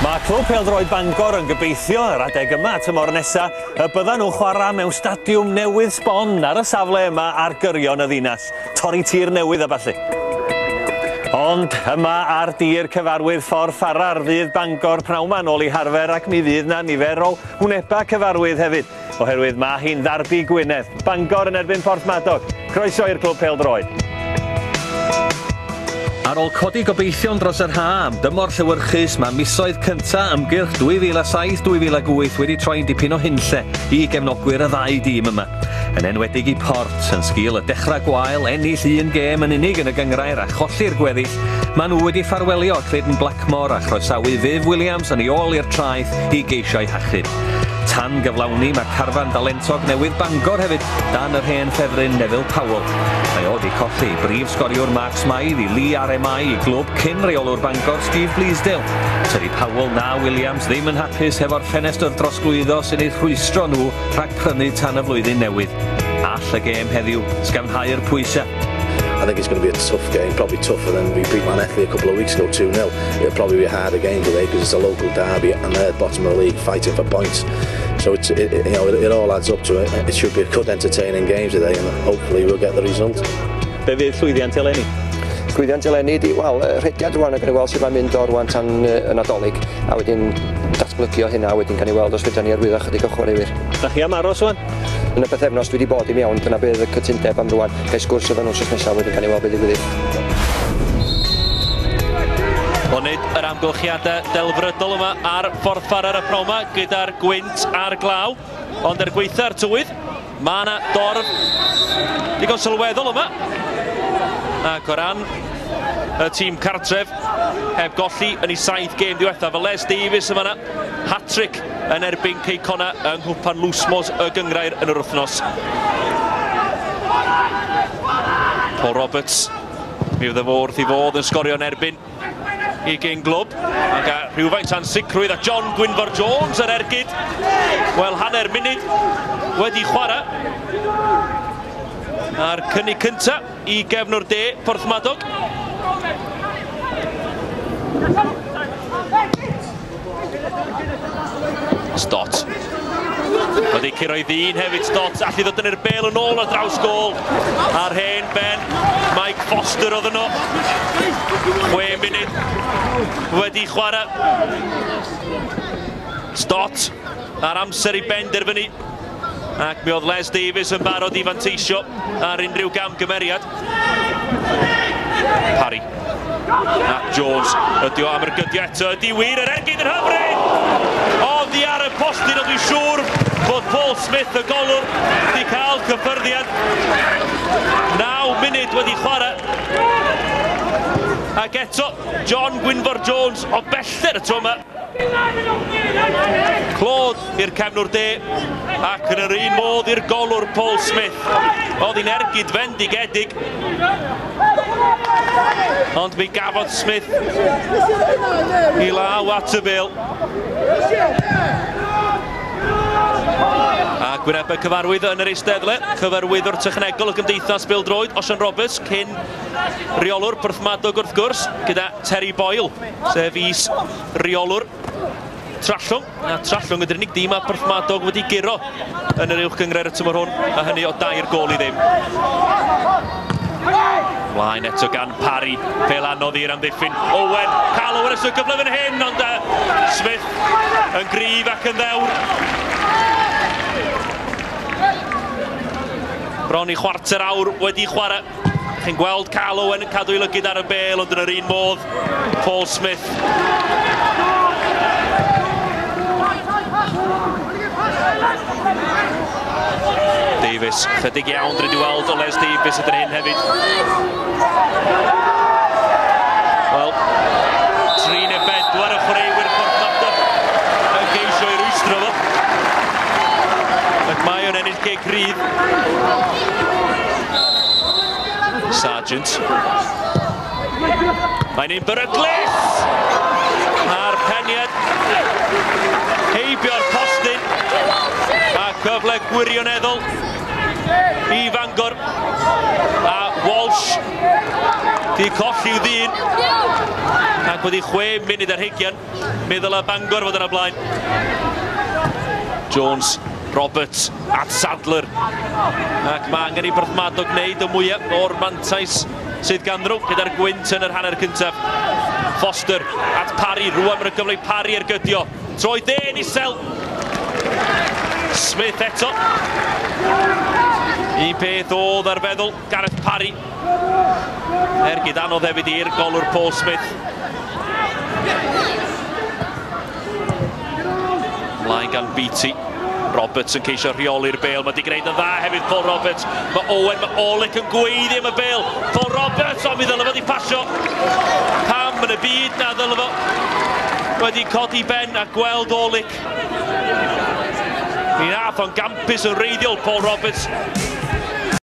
Mae clwb pêl-droed Bangor yn gobeithio yr adeg yma tymor nesa y byddan nhw'n chwarae mewn stadiwm newydd sbon ar y safle yma ar gyrion y ddinas. Torri tir newydd a ballu. Ond yma ar dir cyfarwydd ffordd Ffarar fydd Bangor pnawn 'ma nôl I harfer ac mi fydd na nifer o hwneba cyfarwydd hefyd. Oherwydd mae hi'n ddarbu Gwynedd. Bangor yn erbyn Porthmadog. Croeso i'r clwb pêl-droed. Ar ôl codi gobeithio'n dros yr ha am dymor llewyrchus, mae misoedd cynta ymgyrch 2007-2008 wedi troi'n dipyn o hunlle I gefnogwyr y ddau dîm yma. Yn enwedig I Port, yn sgil y dechrau gwael, ennill un gêm yn unig yn y gyngrair a cholli'r gweddill, maen nhw wedi ffarwelio Clayton Blackmore a chroesawu Viv Williams yn ei ôl i'r traeth I geisio'i hachub. Tan gyflawni mae carfan dalentog newydd Bangor hefyd dan yr hen ffefryn Neville Powell. Mae o wedi colli brif sgoriwr Mark Smythe I Lee RMI I glwb cyn reolwr Bangor Steve Bleasdale. Tydi Powell na Williams ddim yn hapus hefo'r ffenestr drosglwyddo sy'n ei rhwystro nhw rhag prynu tan y flwyddyn newydd. All y gêm heddiw sgamhau'r pwysau. I think it's going to be a tough game, probably tougher than we beat Manethley a couple of weeks ago 2-0. It'll probably be a harder game today because it's a local derby and they're bottom of the league fighting for points. So it all adds up to it. It should be a good entertaining game today and hopefully we'll get the result. Be fydd llwyddiant eleni? Llwyddiant eleni di, wel, rhediad rwan ac yn ei weld sydd mae'n mynd o'r rwan tan y Nadolig a wedyn datblygio hynna wedyn cael ei weld os fydda ni arwyddo chydig o chwaraewyr. Da chi am aros rwan? Yn y bythefnos dwi wedi bod I mewn, dyna bydd y cytundeb am rwan. Gai sgwrs efo nhw wsos nesaf wedyn cael ei weld beth ddigwydd. O wneud yr amgylchiadau delfrydol yma ar ffordd Ffarar y pnawn 'ma gyda'r gwynt a'r glaw. Ond er gweitha'r tywydd, mae yna dorf digon sylweddol yma. Ac o ran y tîm cartref heb golli yn ei 7 gêm diwethaf. Fel Les Davies yma yna, hat-trick yn erbyn Ceicona yng nghwpan Lwsmos y gyngrair yn yr wythnos. Paul Roberts, mi fydd y wrth I fod yn sgorio yn erbyn I gyn glwb. Ac a rhywfaint ansicrwydd a John Gwynfor Jones yn ergyd. Wel, hanner munud wedi chwarae. A'r cynnig cynta I gefnwr de Porthmadog. Stott. Wedi curo I ddyn hefyd Stott. Allu ddod yn yr bel yn ôl ar draws gôl. A'r hen ben Mike Foster oedd yno. 6 munud wedi chwarae. Stott ar amser I benderfynu. Ac mi oedd Les Davies yn barod I fanteisio ar unrhyw gamgymeriad. Parry. Ac Jones ydi o am yr gydio eto. Ydi wir yr ergyd yn hyfryd. Oddi ar y postyn o dwi'n siŵr bod Paul Smith y golwr wedi cael cyffyrddiad. 9 munud wedi chwarae. Ac eto John Gwynfor Jones o bellter y tro yma. Clod i'r cefnwr de ac yn yr un modd i'r golwr Paul Smith. Oedd hi'n ergyd fendigedig. Ond mi gafodd Smith I law at y bêl. A gwynebau cyfarwydd yn yr eisteddle. Cyfarwyddwr technegol y gymdeithas bêl-droed, Osian Roberts, cyn reolwr Porthmadog wrth gwrs, gyda Terry Boyle, sef is reolwr Trallwng. A Trallwng ydy'r unig dîm a Porthmadog wedi giro yn yr uwch gyngreir y tymor hwn, a hynny o 2 gôl I ddim. Mlaen eto gan Parry, fel anodd i'r amddiffyn. Owen, Callow ar y gyfle fan hyn, ond Smith yn gryf ac yn ddewr. Bron I chwarter awr wedi chwarae. Chi'n gweld Callow yn cadw I lygyd ar y bêl, ond yn yr un modd Paul Smith. Davies, chydig iawn dri weld o Les Davies ydyn hyn hefyd. Wel, 3-4 y chwaraewyr Porthmadog yn geisio I rwystro fo. Ac mae o'n ennill ceg rhydd. Sargent. Mae'n un beryglus! A'r peniad. Heibio'r postyn. A cyfle gwirioneddol I Bangor. A Welsh di colli'w ddyn. Ac wedi 6 munud ar 20. Meddwl y Bangor fod yna blaen. Jones, Roberts at Sadler. Ac mae angen i Porthmadog wneud y mwyaf o'r mantais sydd ganddyn nhw gyda'r gwynt yn yr hanner cyntaf. Foster at Parry, rwan mae'n gyfle i Parry ar gydio. Troi dden isel. Smith eto. Un peth oedd ar feddwl Gareth Parry. Gyd anodd hefyd i'r golwr Paul Smith. Mlaen gan Beatty. Roberts yn ceisio rheoli'r bêl. Mae di gwneud yn dda hefyd Paul Roberts. Mae Owen, mae Olic yn gweiddi am y bêl. Paul Roberts, ond mi ddylai fod i pasio. Pam yn y byd na ddylai fo wedi codi ben a gweld Olic. Mi nath o'n gampus yn reiddiol Paul Roberts.